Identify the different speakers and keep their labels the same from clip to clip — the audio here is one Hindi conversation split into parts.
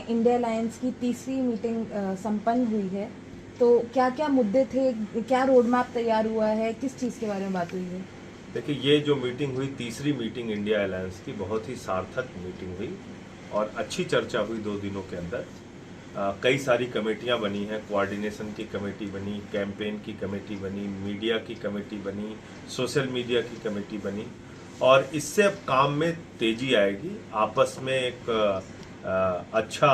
Speaker 1: में इंडिया अलायंस की तीसरी मीटिंग संपन्न हुई है, तो क्या क्या मुद्दे थे, क्या रोड मैप तैयार हुआ है, किस चीज़ के बारे में बात हुई है?
Speaker 2: देखिए, ये जो मीटिंग हुई, तीसरी मीटिंग इंडिया अलायंस की, बहुत ही सार्थक मीटिंग हुई और अच्छी चर्चा हुई 2 दिनों के अंदर। कई सारी कमेटियां बनी हैं, कोऑर्डिनेशन की कमेटी बनी, कैंपेन की कमेटी बनी, मीडिया की कमेटी बनी, सोशल मीडिया की कमेटी बनी और इससे अब काम में तेजी आएगी। आपस में एक अच्छा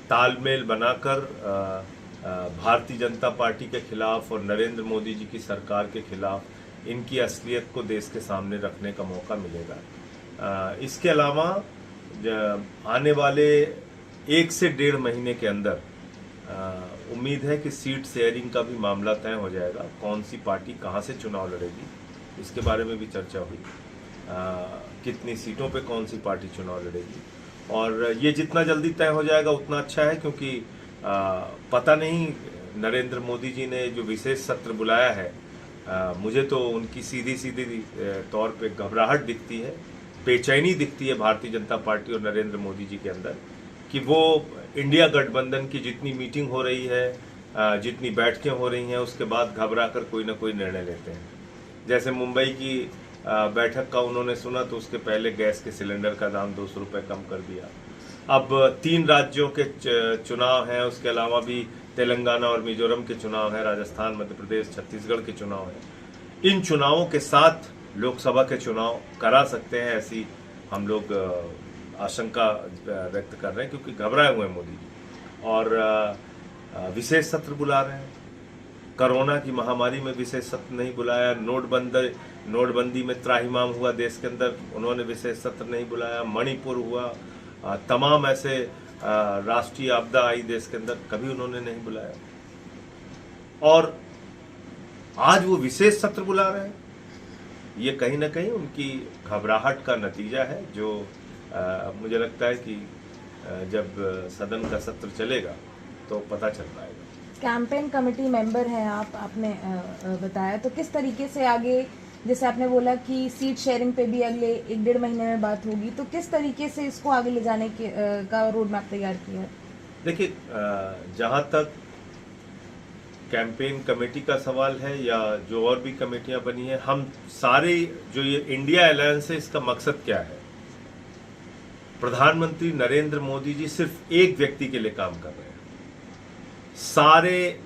Speaker 2: तालमेल बनाकर भारतीय जनता पार्टी के खिलाफ और नरेंद्र मोदी जी की सरकार के खिलाफ इनकी असलियत को देश के सामने रखने का मौका मिलेगा। इसके अलावा आने वाले 1 से 1.5 महीने के अंदर उम्मीद है कि सीट शेयरिंग का भी मामला तय हो जाएगा। कौन सी पार्टी कहां से चुनाव लड़ेगी, इसके बारे में भी चर्चा हुई। कितनी सीटों पे कौन सी पार्टी चुनाव लड़ेगी और ये जितना जल्दी तय हो जाएगा उतना अच्छा है, क्योंकि पता नहीं नरेंद्र मोदी जी ने जो विशेष सत्र बुलाया है, मुझे तो उनकी सीधी सीधी तौर पे घबराहट दिखती है, बेचैनी दिखती है भारतीय जनता पार्टी और नरेंद्र मोदी जी के अंदर कि वो इंडिया गठबंधन की जितनी मीटिंग हो रही है, जितनी बैठकें हो रही हैं, उसके बाद घबरा कर कोई ना कोई निर्णय लेते हैं। जैसे मुंबई की बैठक का उन्होंने सुना तो उसके पहले गैस के सिलेंडर का दाम 200 रुपये कम कर दिया। अब 3 राज्यों के चुनाव हैं, उसके अलावा भी तेलंगाना और मिजोरम के चुनाव हैं, राजस्थान, मध्य प्रदेश, छत्तीसगढ़ के चुनाव हैं। इन चुनावों के साथ लोकसभा के चुनाव करा सकते हैं, ऐसी हम लोग आशंका व्यक्त कर रहे हैं, क्योंकि घबराए हुए हैं मोदी जी और विशेष सत्र बुला रहे हैं। कोरोना की महामारी में विशेष सत्र नहीं बुलाया, नोटबंदी में त्राहिमाम हुआ देश के अंदर, उन्होंने विशेष सत्र नहीं बुलाया, मणिपुर हुआ, तमाम ऐसे राष्ट्रीय आपदा आई देश के अंदर, कभी उन्होंने नहीं बुलाया और आज वो विशेष सत्र बुला रहे हैं। ये कहीं ना कहीं उनकी घबराहट का नतीजा है, जो मुझे लगता है कि जब सदन का सत्र चलेगा तो पता चल पाएगा।
Speaker 1: कैंपेन कमेटी मेंबर हैं आप, आपने बताया, तो किस तरीके से आगे, जैसे आपने बोला कि सीट शेयरिंग पे भी अगले 1-1.5 महीने में बात होगी, तो किस तरीके से इसको आगे ले जाने के का रोड मैप तैयार किया है?
Speaker 2: देखिए, जहां तक कैंपेन कमेटी का सवाल है या जो और भी कमेटियां बनी है, हम सारे जो ये इंडिया अलायंस है, इसका मकसद क्या है? प्रधानमंत्री नरेंद्र मोदी जी सिर्फ एक व्यक्ति के लिए काम कर रहे हैं। सारे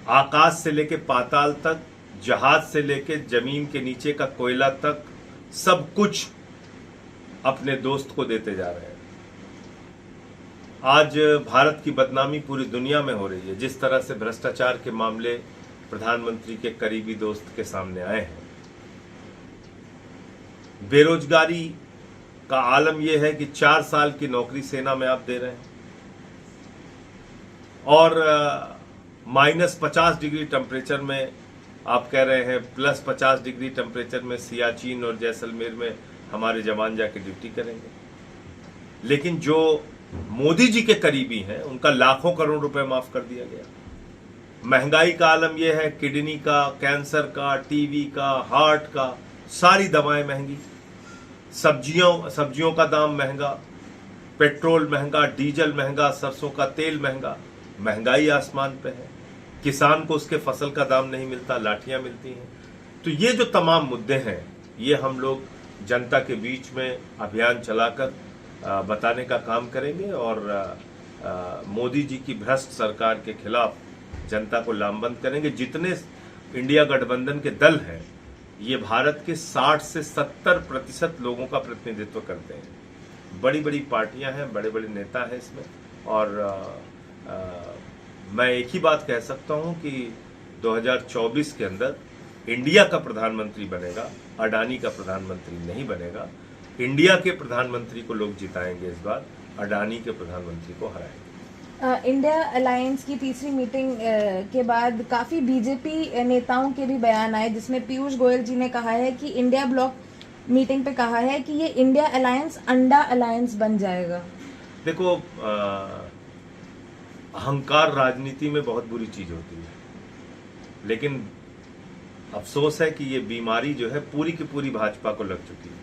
Speaker 2: आकाश से लेके पाताल तक, जहाज से लेके जमीन के नीचे का कोयला तक, सब कुछ अपने दोस्त को देते जा रहे हैं। आज भारत की बदनामी पूरी दुनिया में हो रही है, जिस तरह से भ्रष्टाचार के मामले प्रधानमंत्री के करीबी दोस्त के सामने आए हैं। बेरोजगारी का आलम यह है कि 4 साल की नौकरी सेना में आप दे रहे हैं और -50 डिग्री टेम्परेचर में आप कह रहे हैं +50 डिग्री टेम्परेचर में सियाचिन और जैसलमेर में हमारे जवान जाके ड्यूटी करेंगे। लेकिन जो मोदी जी के करीबी हैं, उनका लाखों करोड़ रुपए माफ कर दिया गया। महंगाई का आलम यह है, किडनी का, कैंसर का, टीबी का, हार्ट का, सारी दवाएं महंगी, सब्जियों का दाम महंगा, पेट्रोल महंगा, डीजल महंगा, सरसों का तेल महंगा, महंगाई आसमान पे है। किसान को उसके फसल का दाम नहीं मिलता, लाठियां मिलती हैं। तो ये जो तमाम मुद्दे हैं, ये हम लोग जनता के बीच में अभियान चलाकर बताने का काम करेंगे और मोदी जी की भ्रष्ट सरकार के खिलाफ जनता को लामबंद करेंगे। जितने इंडिया गठबंधन के दल हैं, ये भारत के 60 से 70% लोगों का प्रतिनिधित्व करते हैं। बड़ी बड़ी पार्टियां हैं, बड़े बड़े नेता हैं इसमें और मैं एक ही बात कह सकता हूं कि 2024 के अंदर इंडिया का प्रधानमंत्री बनेगा, अडानी का प्रधानमंत्री नहीं बनेगा। इंडिया के प्रधानमंत्री को लोग जिताएंगे इस बार, अडानी के प्रधानमंत्री को हराएंगे।
Speaker 1: इंडिया अलायंस की तीसरी मीटिंग के बाद काफी बीजेपी नेताओं के भी बयान आए, जिसमें पीयूष गोयल जी ने कहा है कि इंडिया ब्लॉक मीटिंग पे कहा है कि ये इंडिया अलायंस अंडा अलायंस बन जाएगा।
Speaker 2: देखो, अहंकार राजनीति में बहुत बुरी चीज होती है, लेकिन अफसोस है कि ये बीमारी जो है पूरी की पूरी भाजपा को लग चुकी है।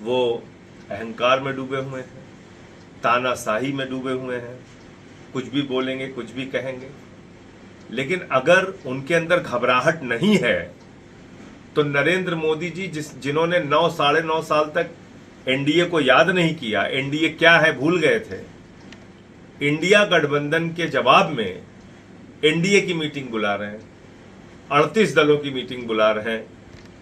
Speaker 2: वो अहंकार में डूबे हुए हैं, तानाशाही में डूबे हुए हैं, कुछ भी बोलेंगे, कुछ भी कहेंगे। लेकिन अगर उनके अंदर घबराहट नहीं है तो नरेंद्र मोदी जी जिन्होंने 9 साढ़े 9 साल तक एनडीए को याद नहीं किया, एनडीए क्या है भूल गए थे, इंडिया गठबंधन के जवाब में एनडीए की मीटिंग बुला रहे हैं, 38 दलों की मीटिंग बुला रहे हैं।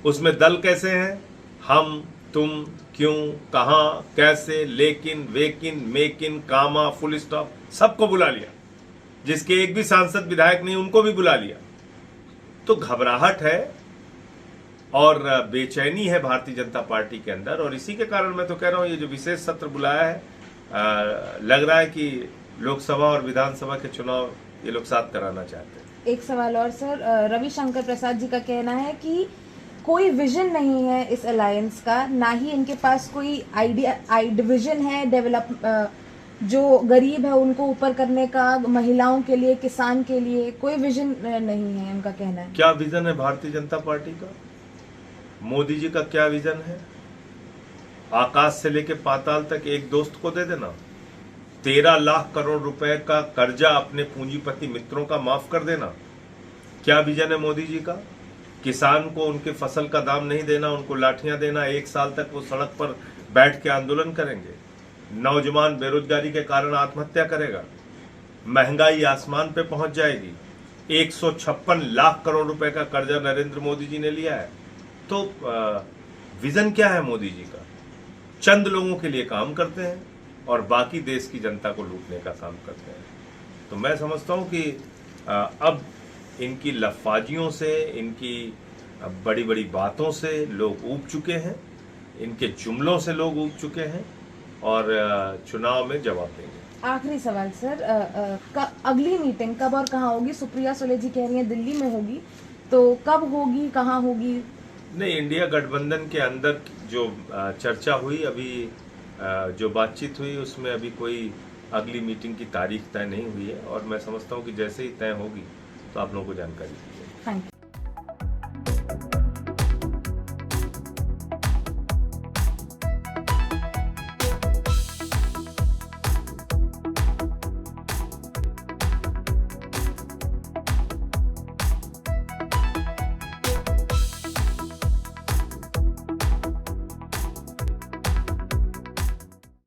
Speaker 2: उसमें दल कैसे हैं? हम, तुम, क्यों, कहां, कैसे, लेकिन, वेकिन, मेकिन, कामा, फुल स्टॉप, सबको बुला लिया। जिसके एक भी सांसद विधायक नहीं उनको भी बुला लिया। तो घबराहट है और बेचैनी है भारतीय जनता पार्टी के अंदर, और इसी के कारण मैं तो कह रहा हूं ये जो विशेष सत्र बुलाया है, लग रहा है कि लोकसभा और विधानसभा के चुनाव ये लोग साथ कराना चाहते हैं।
Speaker 1: एक सवाल और सर, रविशंकर प्रसाद जी का कहना है कि कोई विजन नहीं है इस अलायंस का, ना ही इनके पास कोई आइडिया डिविजन है डेवलप, जो गरीब है उनको ऊपर करने का, महिलाओं के लिए, किसान के लिए कोई विजन नहीं है, उनका कहना है।
Speaker 2: क्या विजन है भारतीय जनता पार्टी का? मोदी जी का क्या विजन है? आकाश से लेके पाताल तक एक दोस्त को दे देना, 13 लाख करोड़ रुपए का कर्जा अपने पूंजीपति मित्रों का माफ कर देना, क्या विजन है मोदी जी का? किसान को उनके फसल का दाम नहीं देना, उनको लाठियां देना, 1 साल तक वो सड़क पर बैठ के आंदोलन करेंगे, नौजवान बेरोजगारी के कारण आत्महत्या करेगा, महंगाई आसमान पे पहुंच जाएगी, 156 लाख करोड़ रुपए का कर्जा नरेंद्र मोदी जी ने लिया है। तो विजन क्या है मोदी जी का? चंद लोगों के लिए काम करते हैं और बाकी देश की जनता को लूटने का काम करते हैं। तो मैं समझता हूं कि अब इनकी लफाजियों से, इनकी बड़ी बड़ी बातों से लोग ऊब चुके हैं, इनके जुमलों से लोग ऊब चुके हैं और चुनाव में जवाब देंगे।
Speaker 1: आखिरी सवाल सर, अगली मीटिंग कब और कहाँ होगी? सुप्रिया सुले जी कह रही हैं दिल्ली में होगी, तो कब होगी, कहाँ होगी?
Speaker 2: नहीं, इंडिया गठबंधन के अंदर जो चर्चा हुई, अभी जो बातचीत हुई, उसमें अभी कोई अगली मीटिंग की तारीख तय नहीं हुई है, और मैं समझता हूं कि जैसे ही तय होगी तो आप लोगों को जानकारी दी जाएगी।
Speaker 1: Thank you.